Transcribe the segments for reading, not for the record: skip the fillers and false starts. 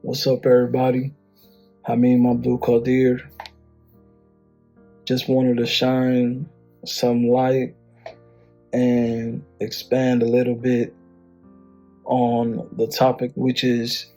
What's up, everybody? Hameem Abdul Qadeer. Just wanted to shine some light and expand a little bit on the topic, which is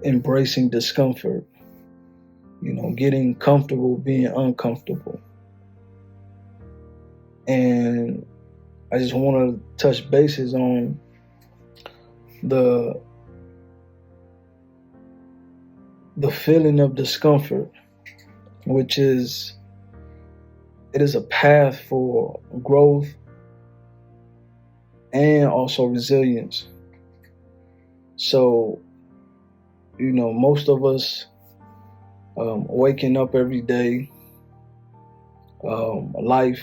embracing discomfort. Getting comfortable being uncomfortable. And I just want to touch bases on the feeling of discomfort, which is a path for growth and also resilience. So, most of us waking up every day, life,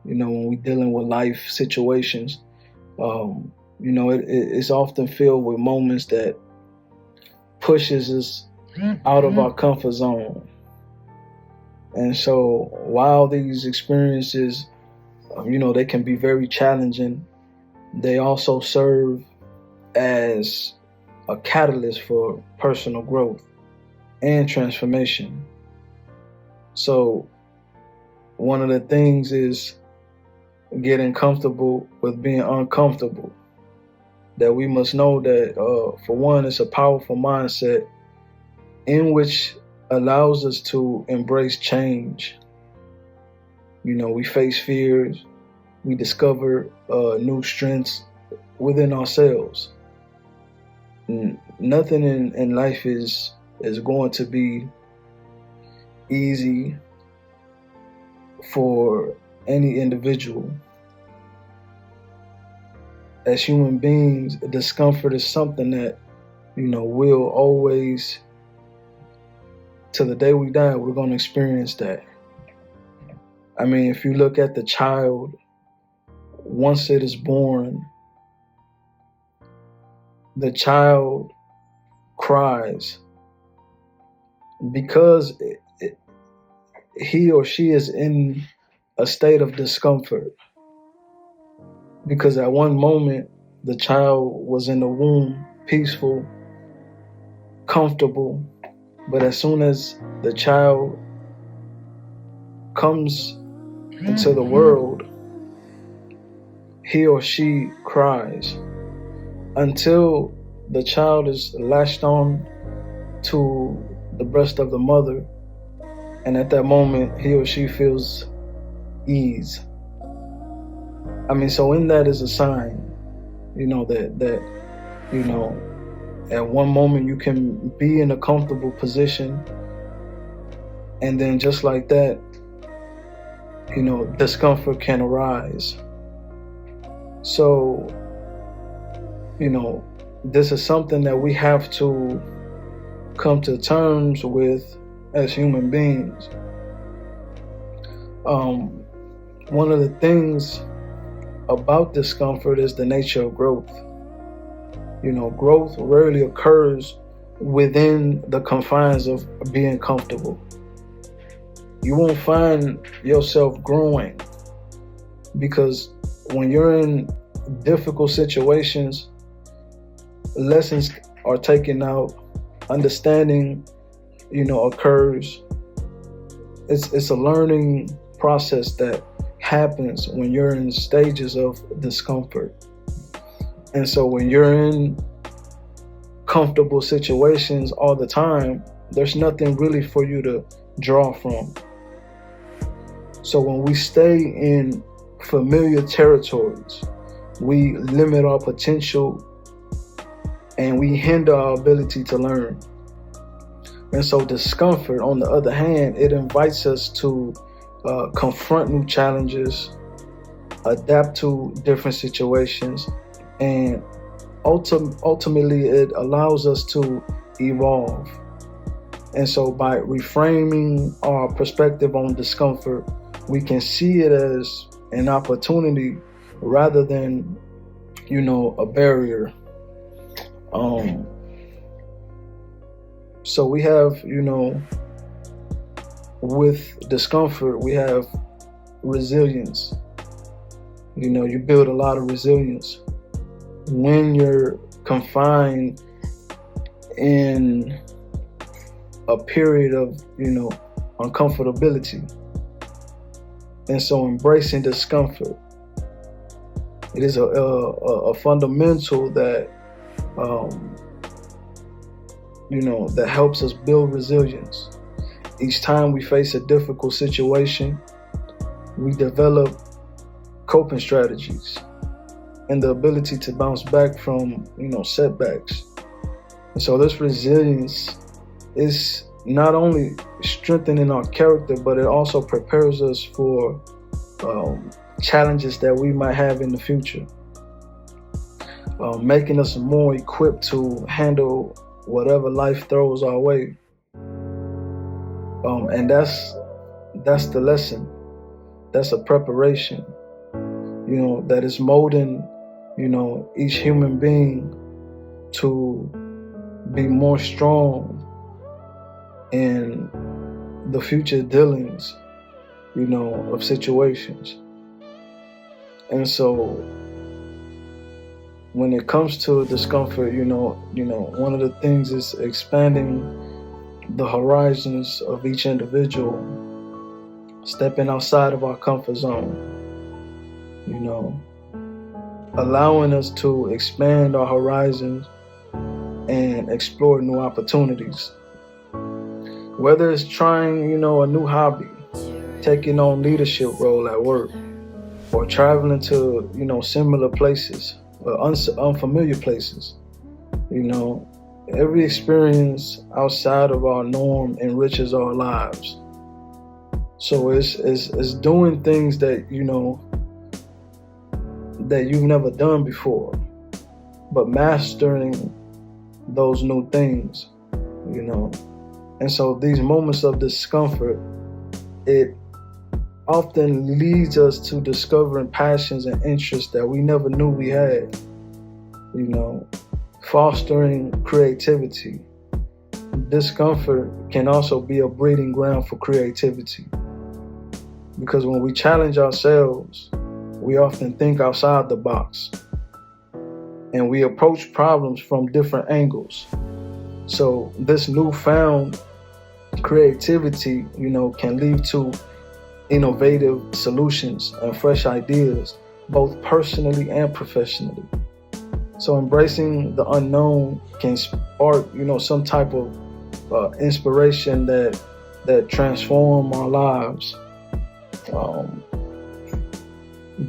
when we're dealing with life situations, it's often filled with moments that pushes us out of our comfort zone. And so while these experiences, they can be very challenging, they also serve as a catalyst for personal growth and transformation. So one of the things is getting comfortable with being uncomfortable. That we must know that, for one, it's a powerful mindset in which allows us to embrace change. We face fears, we discover new strengths within ourselves. Nothing in life is going to be easy for any individual. As human beings, discomfort is something that, we'll always, till the day we die, we're going to experience that. I mean, if you look at the child, once it is born, the child cries because he or she is in a state of discomfort. Because at one moment, the child was in the womb, peaceful, comfortable, but as soon as the child comes into the world, he or she cries until the child is latched on to the breast of the mother, and at that moment, he or she feels ease. I mean, so in that is a sign, that at one moment you can be in a comfortable position, and then just like that, discomfort can arise. So, this is something that we have to come to terms with as human beings. One of the things about discomfort is the nature of growth. Growth rarely occurs within the confines of being comfortable. You won't find yourself growing because when you're in difficult situations, lessons are taken out, understanding, occurs. It's a learning process that happens when you're in stages of discomfort. And so when you're in comfortable situations all the time, there's nothing really for you to draw from. So when we stay in familiar territories, we limit our potential and we hinder our ability to learn. And so discomfort, on the other hand, it invites us to confront new challenges, adapt to different situations, and ultimately it allows us to evolve. And so by reframing our perspective on discomfort, we can see it as an opportunity rather than, a barrier. So we have, with discomfort, we have resilience. You build a lot of resilience when you're confined in a period of, uncomfortability. And so embracing discomfort, it is a fundamental that, that helps us build resilience. Each time we face a difficult situation, we develop coping strategies and the ability to bounce back from, setbacks. And so this resilience is not only strengthening our character, but it also prepares us for challenges that we might have in the future, making us more equipped to handle whatever life throws our way. And that's the lesson. That's a preparation, that is molding, each human being to be more strong in the future dealings, of situations. And so when it comes to discomfort, one of the things is expanding the horizons of each individual, stepping outside of our comfort zone, allowing us to expand our horizons and explore new opportunities. Whether it's trying, a new hobby, taking on leadership role at work, or traveling to, similar places, unfamiliar places, every experience outside of our norm enriches our lives. So it's doing things that, that you've never done before, but mastering those new things, And so these moments of discomfort, it often leads us to discovering passions and interests that we never knew we had, fostering creativity. Discomfort can also be a breeding ground for creativity, because when we challenge ourselves, we often think outside the box and we approach problems from different angles. So this newfound creativity, can lead to innovative solutions and fresh ideas, both personally and professionally. So embracing the unknown can spark, some type of inspiration that transform our lives,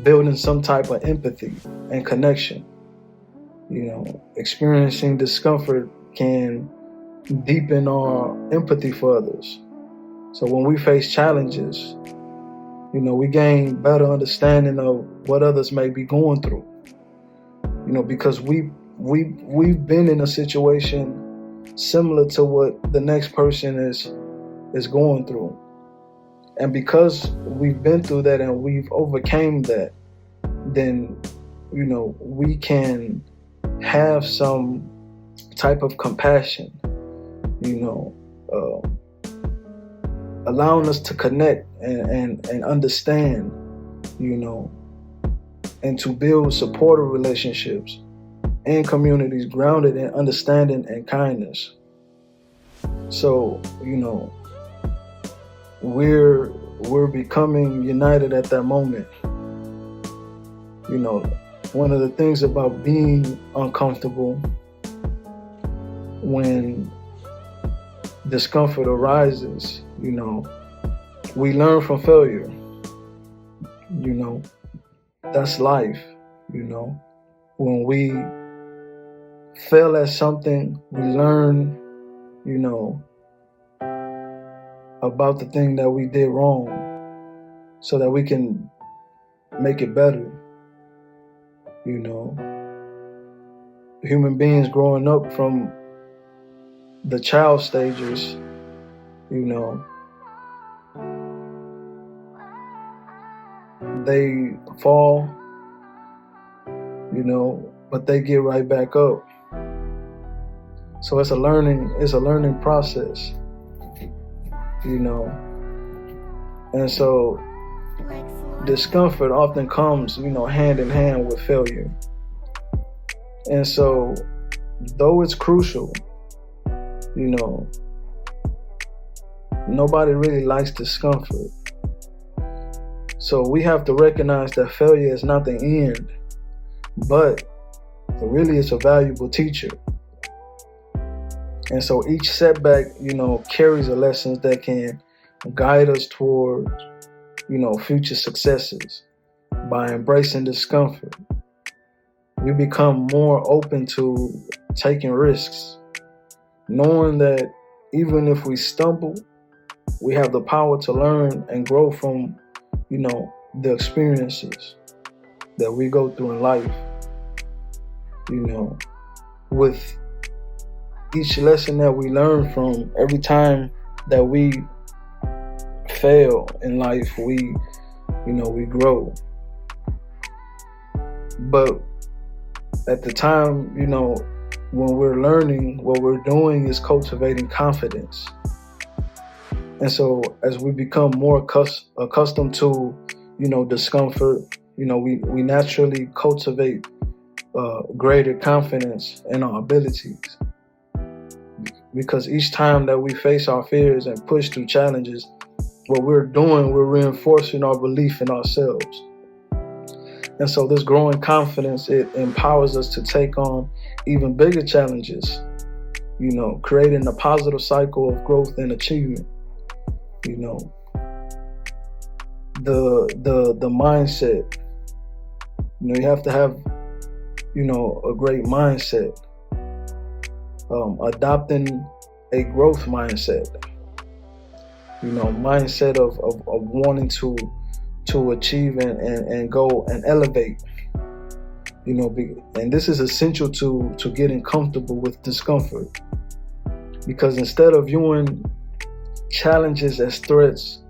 building some type of empathy and connection. Experiencing discomfort can deepen our empathy for others. So when we face challenges, we gain better understanding of what others may be going through. Because we've been in a situation similar to what the next person is going through. And because we've been through that and we've overcame that, then, we can have some type of compassion, allowing us to connect and understand, and to build supportive relationships and communities grounded in understanding and kindness. So, we're becoming united at that moment. One of the things about being uncomfortable when discomfort arises, we learn from failure. That's life, When we fail at something, we learn, about the thing that we did wrong so that we can make it better. Human beings growing up from the child stages, they fall, but they get right back up. So it's a learning process, And so discomfort often comes, hand in hand with failure. And so though it's crucial, Nobody really likes discomfort. So we have to recognize that failure is not the end, but really it's a valuable teacher. And so each setback, carries a lesson that can guide us toward, future successes. By embracing discomfort, we become more open to taking risks, knowing that even if we stumble, we have the power to learn and grow from, the experiences that we go through in life. With each lesson that we learn from, every time that we fail in life, we grow. But at the time, when we're learning, what we're doing is cultivating confidence. And so as we become more accustomed to, discomfort, we naturally cultivate greater confidence in our abilities. Because each time that we face our fears and push through challenges, what we're doing, we're reinforcing our belief in ourselves. And so this growing confidence, it empowers us to take on even bigger challenges, creating a positive cycle of growth and achievement. The mindset, you have to have, a great mindset. Adopting a growth mindset, mindset of wanting to achieve and go and elevate, and this is essential to getting comfortable with discomfort, because instead of viewing challenges as threats,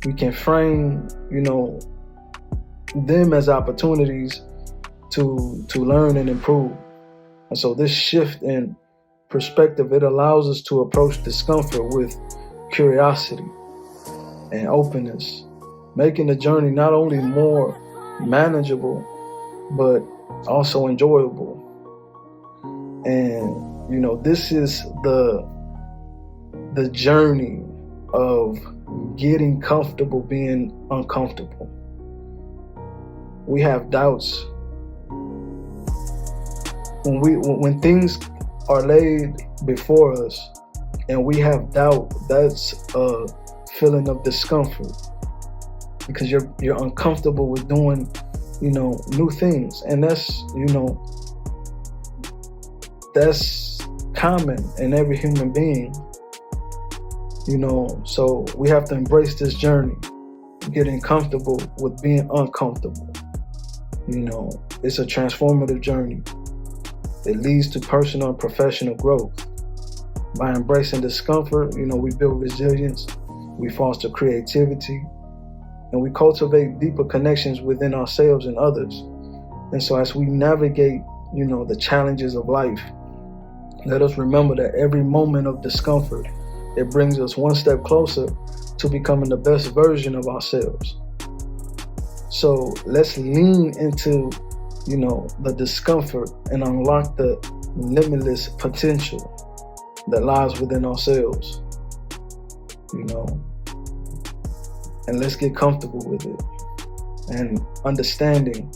we can frame, them as opportunities to learn and improve. And so this shift in perspective, it allows us to approach discomfort with curiosity and openness, making the journey not only more manageable, but also enjoyable. And, this is the journey of getting comfortable being uncomfortable. We have doubts. When things are laid before us and we have doubt, that's a feeling of discomfort, because you're uncomfortable with doing, new things. And that's common in every human being. So we have to embrace this journey, getting comfortable with being uncomfortable. It's a transformative journey. It leads to personal and professional growth. By embracing discomfort, we build resilience, we foster creativity, and we cultivate deeper connections within ourselves and others. And so as we navigate, the challenges of life, let us remember that every moment of discomfort, it brings us one step closer to becoming the best version of ourselves. So let's lean into, the discomfort and unlock the limitless potential that lies within ourselves, and let's get comfortable with it and understanding,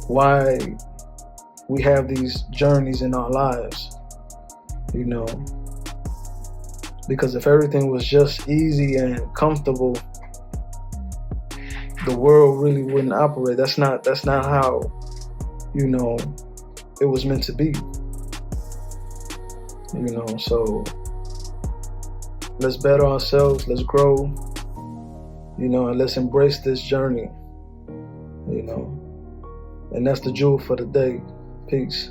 why we have these journeys in our lives, because if everything was just easy and comfortable, the world really wouldn't operate. That's not how, it was meant to be. So let's better ourselves, let's grow, and let's embrace this journey, and that's the jewel for the day. Peace.